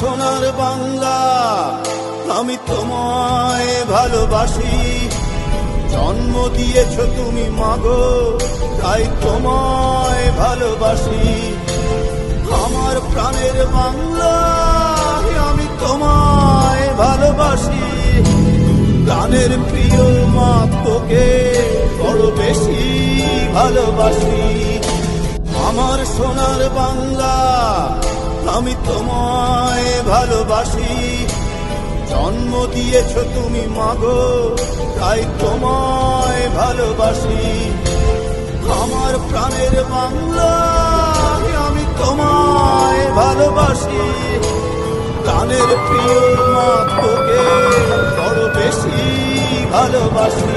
সোনার বাংলা, আমি তোমায় ভালোবাসি। জন্ম দিয়েছ তুমি মাগো, তাই তোমায় ভালোবাসি। আমার প্রাণের বাংলা, আমি তোমায় ভালোবাসি। প্রাণের প্রিয় মা, তোকে বড় বেশি ভালোবাসি। আমার সোনার বাংলা, আমি তোমায় ভালোবাসি। জন্ম দিয়েছ তুমি মাগো, তাই তোমায় ভালোবাসি। আমার প্রাণের বাংলা, আমি তোমায় ভালোবাসি। প্রাণের প্রিয় মা, তোকে বড় বেশি ভালোবাসি।